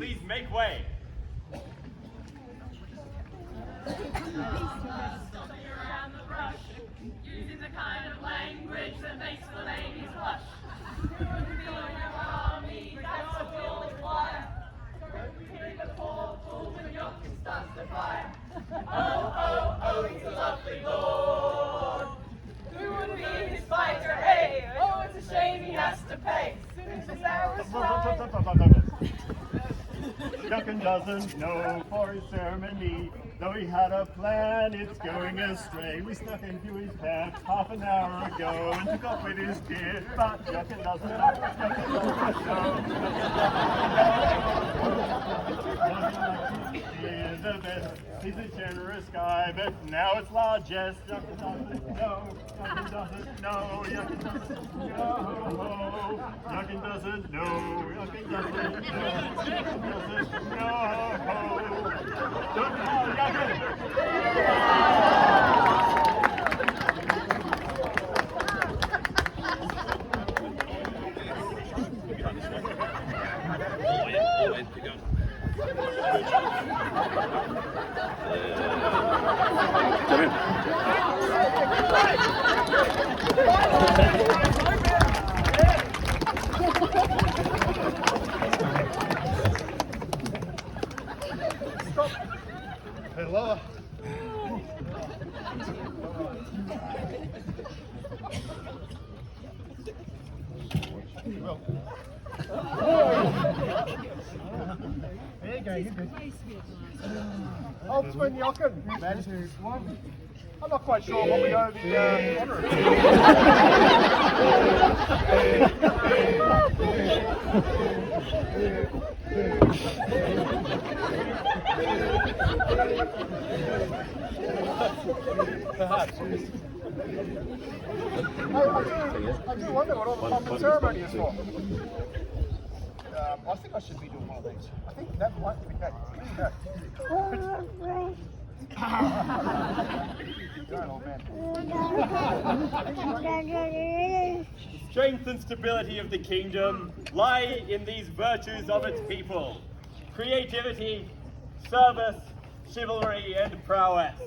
Please make way. Around the brush, using the kind of language that makes the ladies blush. Feeling your army, that's what we'll require. Hear the poor fools when Jochen starts to fire. Oh, oh, oh, he's a lovely lord. Who would be his fighter, hey? Oh, it's a shame he has to pay. Soon as his hours fly. Jochen doesn't know for his ceremony. Though he had a plan, it's going astray. We snuck into his camp half an hour ago and took off with his gear. But Jochen doesn't know. Jochen doesn't know. He is the best. He's a generous guy, but now it's largesse. Jochen doesn't know. Jochen doesn't know. Jochen doesn't know. Jochen doesn't know. Jochen doesn't know. Jochen doesn't know. Don't call Jochen. Hello. There you go, you're good. Hauptmann Jochen, Matters one. I'm not quite sure what we owe the honour of. Perhaps. I do wonder what all the pomp and ceremony is for. I think I should be doing one of these. I think that might be that. The strength and stability of the kingdom lie in these virtues of its people: creativity, service, chivalry, and prowess.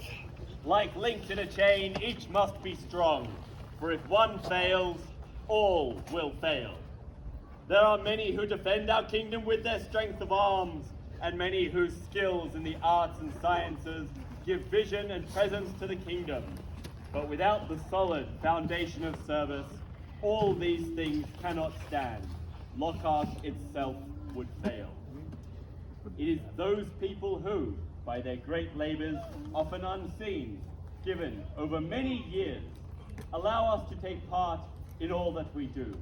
Like links in a chain, each must be strong, for if one fails, all will fail. There are many who defend our kingdom with their strength of arms, and many whose skills in the arts and sciences give vision and presence to the kingdom. But without the solid foundation of service, all these things cannot stand. Lockhart itself would fail. It is those people who, by their great labors, often unseen, given over many years, allow us to take part in all that we do.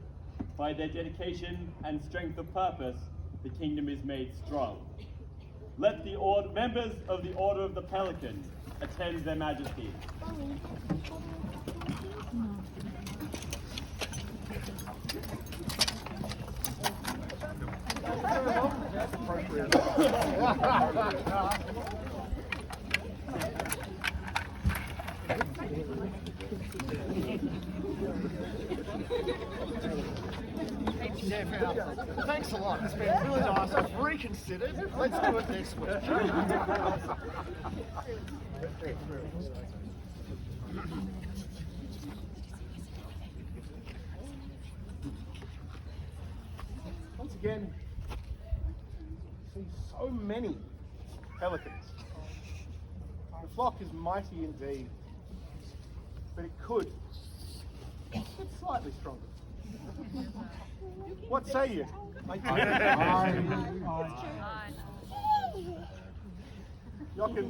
By their dedication and strength of purpose, the kingdom is made strong. Let the members of the Order of the Pelican attend their majesties. Thanks a lot. It's been really nice. I've reconsidered. Let's do it next week. Once again, see so many pelicans. The flock is mighty indeed, but it could get slightly stronger. What say you? Jochen.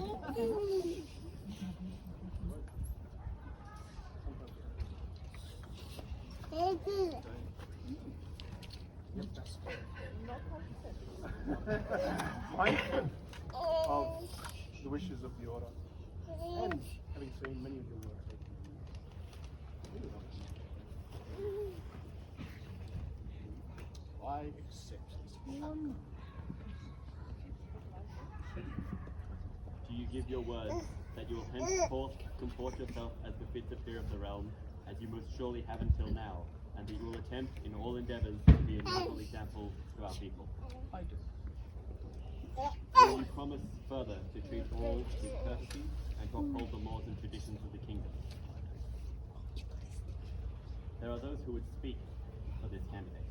Mindful of the wishes of the order, and having seen many of your work, I accept this. Do you give your word that you will henceforth comport yourself as befits a peer of the realm, as you most surely have until now, and that you will attempt in all endeavors to be a noble example to our people? I do. promise further to treat all with courtesy and to uphold the laws and traditions of the kingdom. There are those who would speak for this candidate.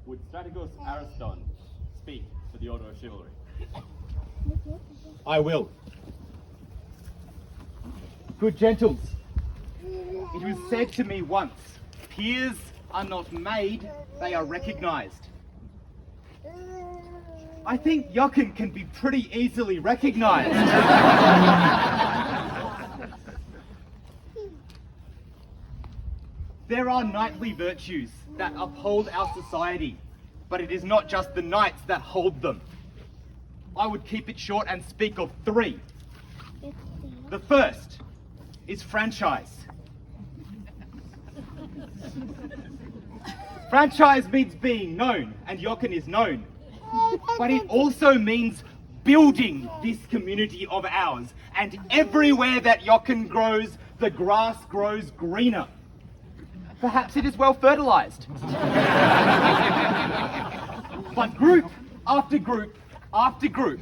Would Strategos Ariston speak for the Order of Chivalry? I will. Good gentles, it was said to me once, peers are not made, they are recognized. I think Jochen can be pretty easily recognized. There are knightly virtues that uphold our society, but it is not just the knights that hold them. I would keep it short and speak of three. The first is franchise. Franchise means being known, and Jochen is known. But it also means building this community of ours. And everywhere that Jochen grows, the grass grows greener. Perhaps it is well fertilized. But group after group after group,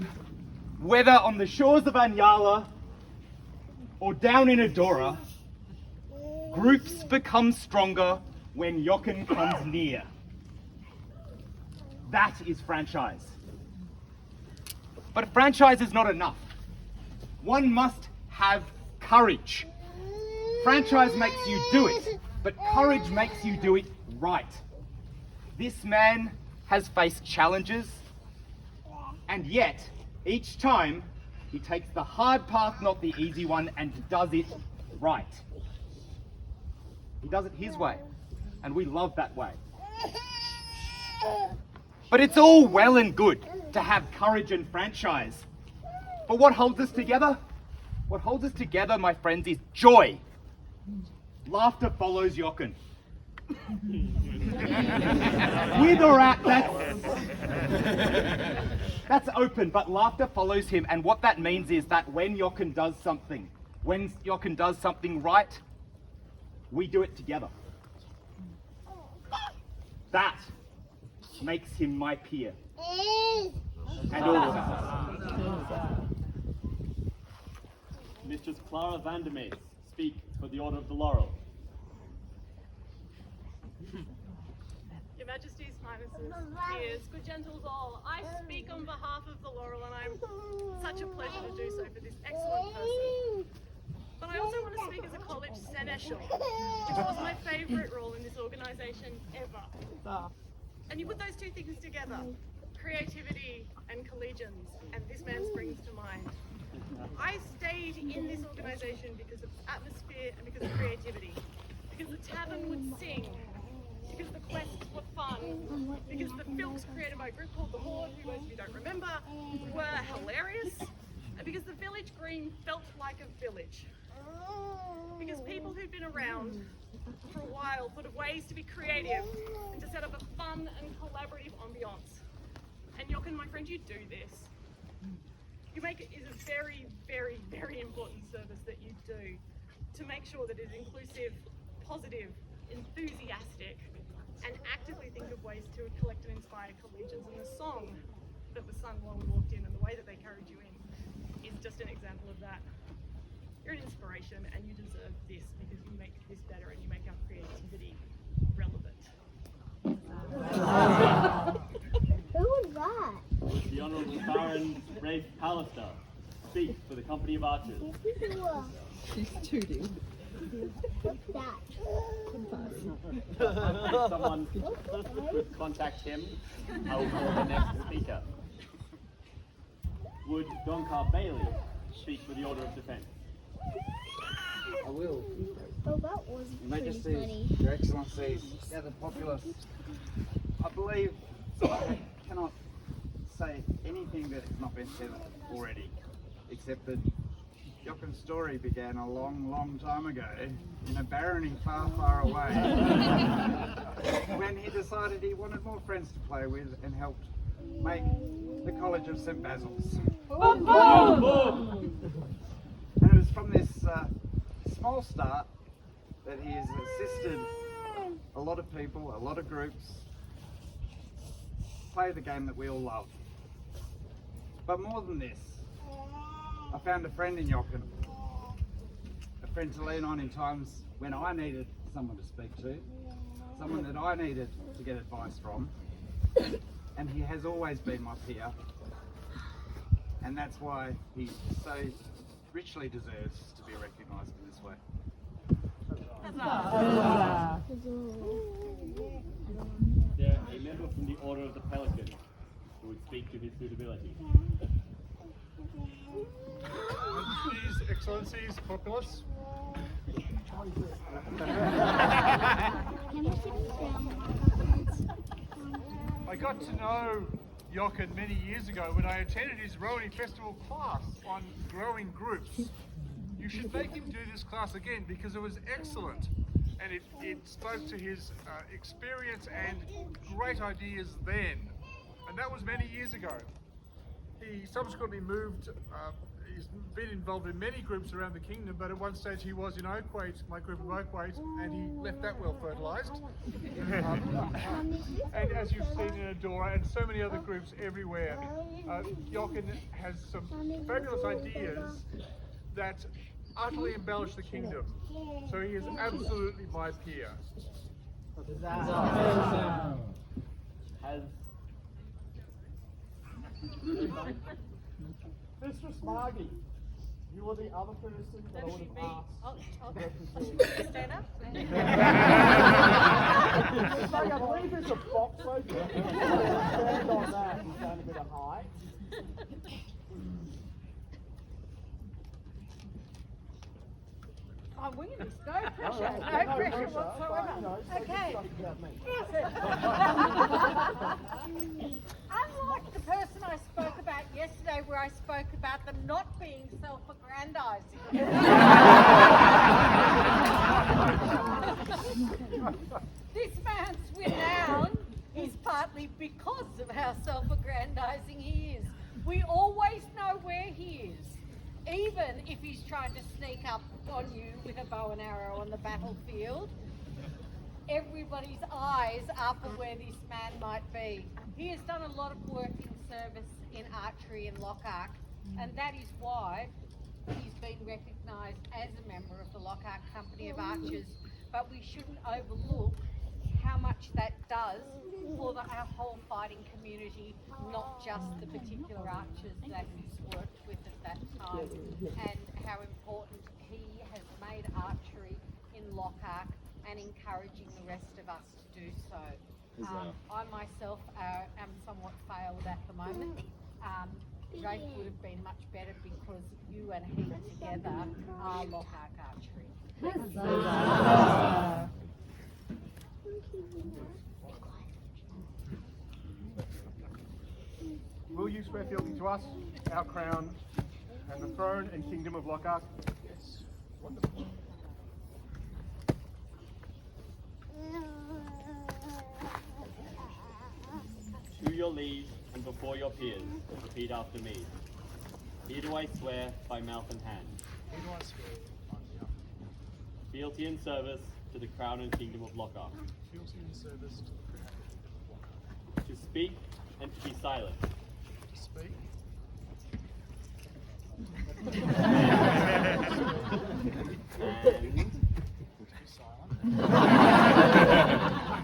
whether on the shores of Anyala or down in Adora, groups become stronger when Jochen comes near. That is franchise. But franchise is not enough. One must have courage. Franchise makes you do it, but courage makes you do it right. This man has faced challenges, and yet, each time, he takes the hard path, not the easy one, and does it right. He does it his way, and we love that way. But it's all well and good to have courage and franchise. But what holds us together? What holds us together, my friends, is joy. Laughter follows Jochen. With or at, that's open, but laughter follows him. And what that means is that when Jochen does something right, we do it together. That makes him my peer. And all of us. Mistress Clara Vandermees, speak for the Order of the Laurel. Your Majesty's Highnesses, peers, good gentles all, I speak on behalf of the Laurel, and I'm such a pleasure to do so for this excellent person. But I also want to speak as a college seneschal, which was my favourite role in this organisation ever. And you put those two things together, creativity and collegians, and this man springs to mind. I stayed in this organisation because of atmosphere and because of creativity, because the tavern would sing, because the quests were fun, because the films created by a group called The Horde, who most of you don't remember, were hilarious, and because the village green felt like a village. Because people who'd been around for a while thought of ways to be creative and to set up a fun and collaborative ambiance. And Jochen, my friend, you do this. You make it is a very, very, very important service that you do to make sure that it is inclusive, positive, enthusiastic, and actively think of ways to collect and inspire collegians. And the song that the Sun Long walked in and the way that they carried you in is just an example of that. You're an inspiration and you deserve this because you make this better and you make our creativity relevant. Who was that? The Honourable Baron Rafe Pallister, speak for the Company of Archers. She's tooting. What's that? If someone could contact him, I will call the next speaker. Would Donkar Bailey speak for the Order of Defence? I will. Oh, that was Your pretty Majesty, funny. Your Excellencies, gathered populace, I believe I cannot say anything that has not been said already, except that Jochen's story began a long, long time ago in a barony far, far away when he decided he wanted more friends to play with and helped make the College of St. Basil's. And it was from this small start that he has assisted a lot of people, a lot of groups, play the game that we all love. But more than this, I found a friend in Jochen. A friend to lean on in times when I needed someone to speak to, someone that I needed to get advice from, and he has always been my peer, and that's why he so richly deserves to be recognised in this way. Is there a member from the Order of the Pelican who would speak to his suitability? Please, Excellencies, Populace. I got to know Jochen many years ago when I attended his rowing festival class on growing groups. You should make him do this class again because it was excellent, and it spoke to his experience and great ideas then, and that was many years ago. He subsequently moved, he's been involved in many groups around the kingdom, but at one stage he was in Oakwait, my group of Oakwait, and he left that well fertilised. And as you've seen in Adora and so many other groups everywhere, Jochen has some fabulous ideas that utterly embellish the kingdom. So he is absolutely my peer. Has Mistress Margie, you were the other person that I would have asked. Stand up. I believe there's a box over there. Stand on that and gain a bit of height. I'm winging this, no pressure, no pressure whatsoever. Okay. Unlike the person I spoke about yesterday, where I spoke about them not being self-aggrandizing. This man's renown is partly because of how self-aggrandizing he is. We always know where he is. Even if he's trying to sneak up on you with a bow and arrow on the battlefield, everybody's eyes are for where this man might be. He has done a lot of work in service in archery in Lockhart, and that is why he's been recognised as a member of the Lockhart Company of Archers. But we shouldn't overlook how much that does for our whole fighting community, not just the particular archers that he's worked with at that time, and how important he has made archery in Lockhart and encouraging the rest of us to do so. I myself am somewhat failed at the moment. Rafe would have been much better because you and he together are Lockhart Archery. Will you swear fealty to us, our crown, and the throne and kingdom of Lockhart? Yes. Wonderful. to your liege and before your peers, repeat after me. Here do I swear by mouth and hand. Here do I swear by mouth. Fealty and service to the crown and kingdom of Lockhart. Fealty and service to the crown and kingdom of Lockhart. To speak and to be silent. To speak. And To be silent.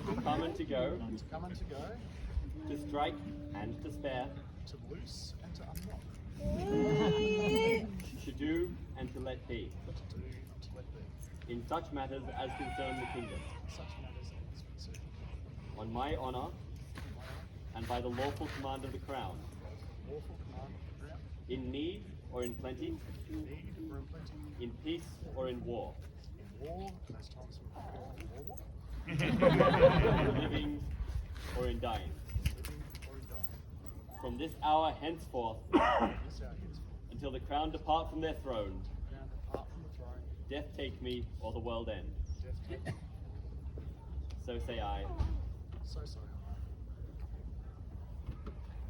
to come and to go. To come and to go. To strike and to spare. To loose and to unlock. To do and to let be. To do and to let be. In such matters as concern the kingdom. Such matters as concern. On my honour and by the lawful command of the crown. Lawful command of the crown. In need or in plenty. In need or in plenty. In peace or in war. In war, those times we call war. Living or in dying. Living or in dying. From this hour henceforth, This hour henceforth, until the crown depart from their throne, crown depart from the throne, death take me or the world end. death take me. So say I. So say I.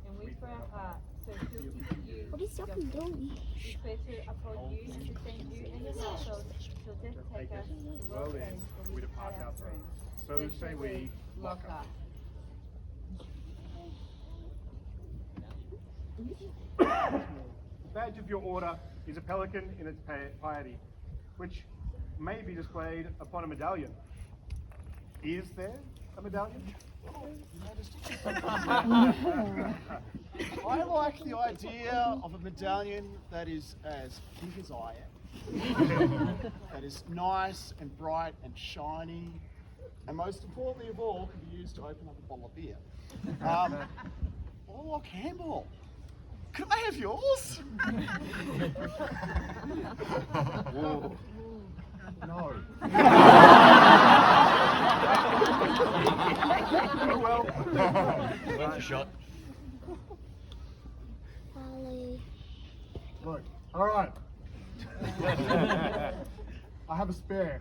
And we for our heart, so fealty to you, What is Jochen doing? we swear to uphold you, to defend you and your household, till death take us, the world ends, when we depart our throne. So say we, Lockhart. The badge of your order is a pelican in its piety, which may be displayed upon a medallion. Is there a medallion? I like the idea of a medallion that is as big as I am. That is nice and bright and shiny. And most importantly of all, can be used to open up a bottle of beer. Oh, Campbell, could I have yours? No. Oh well. Worth a shot. Ollie. Look, all right. I have a spare.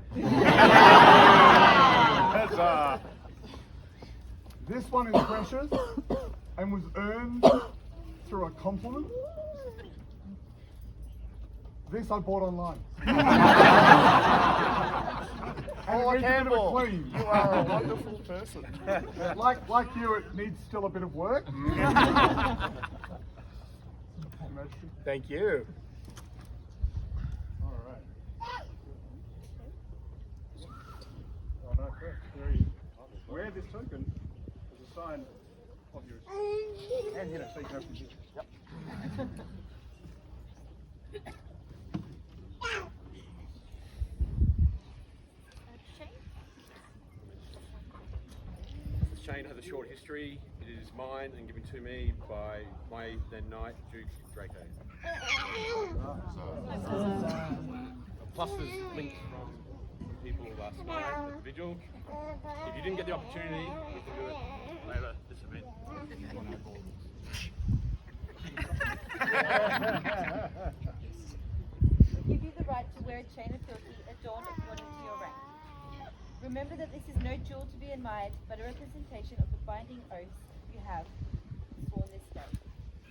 This one is precious and was earned through a compliment. This I bought online. Oh, Campbell, you are a wonderful person. Like you, it needs still a bit of work. Thank you. All right. Oh, no, correct. Wear this token as a sign of yours. And hit it so you can open it. Yep. This chain has a short history. It is mine and given to me by my then knight, Duke Draco. Plus there's links from people last night at the vigil. If you didn't get the opportunity, we can do it later this event. We give you the right to wear a chain of fealty adorned according to your rank. Remember that this is no jewel to be admired, but a representation of the binding oaths you have sworn this day.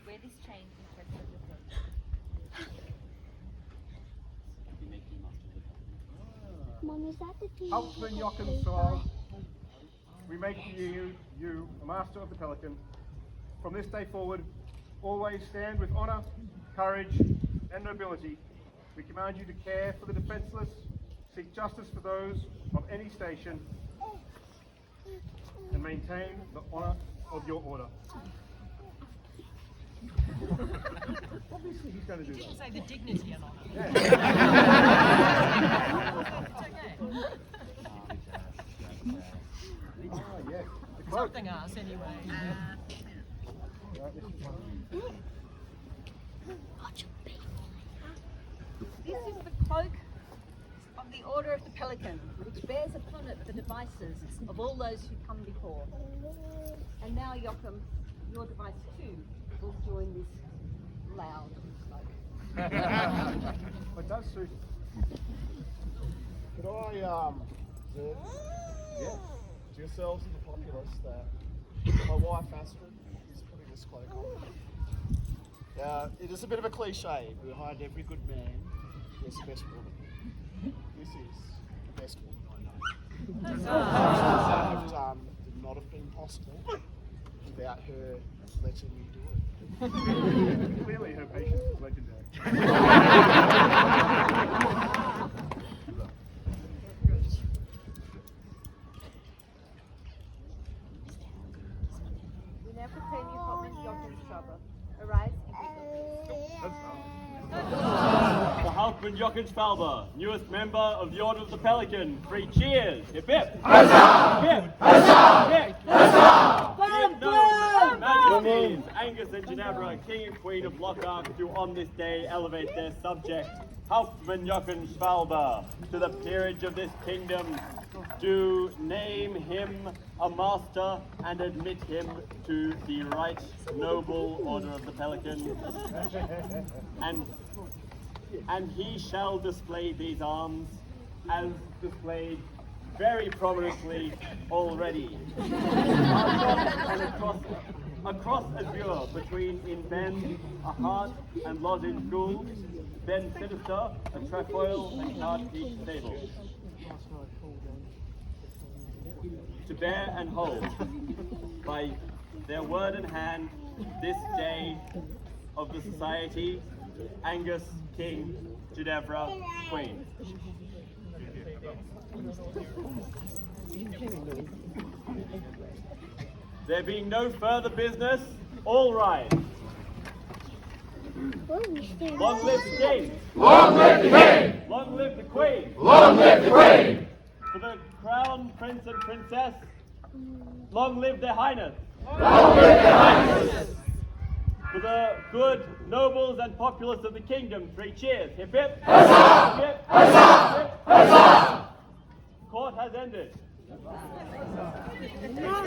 Wear this chain in token of your fealty. Mom, is that the TV? Hauptmann, Jochen, Schwalbe, we make you a master of the Pelican. From this day forward, always stand with honor, courage, and nobility. We command you to care for the defenseless, seek justice for those of any station, and maintain the honor of your order. Obviously, he's going to do that. Say the dignity and honour. Oh, yeah. The cloak. Something else, anyway. This is the cloak of the Order of the Pelican, which bears upon it the devices of all those who come before. And now, Jochen, your device too will join this loud cloak. It does suit. Could I observe, to yourselves and the populace that my wife Astrid is putting this cloak on. It is a bit of a cliche. Behind every good man, there's a best woman. This is the best woman I know. What I have done would not have been possible without her letting me do it. Clearly, her patience is legendary. We now proclaim you Hauptmann Jochen Schwalbe. Arise and be The Hauptmann Jochen Schwalbe, newest member of the Order of the Pelican. 3 cheers! Hip hip! Huzzah! Hip! Huzzah! Hip! Huzzah! Majesties, Angus and Ginevra, King and Queen of Lockhart, do on this day elevate their subject, Hauptmann Jochen Schwalbe, to the peerage of this kingdom. Do name him a master and admit him to the right noble Order of the Pelican. And he shall display these arms as displayed very prominently already. And across azure between in Ben a heart and lozenge gules, Ben sinister a trefoil and card peak sable. To bear and hold by their word and hand this day of the society, Angus, King, Ginevra, Queen. There being no further business, all rise. Long live the King! Long live the King! Long live the Queen! Long live the Queen! For the Crown Prince and Princess, long live their Highness! Long live their Highnesses! For the good nobles and populace of the kingdom, 3 cheers. Hip hip! Huzzah! Hip hip! Huzzah! Hip. Huzzah! Court has ended.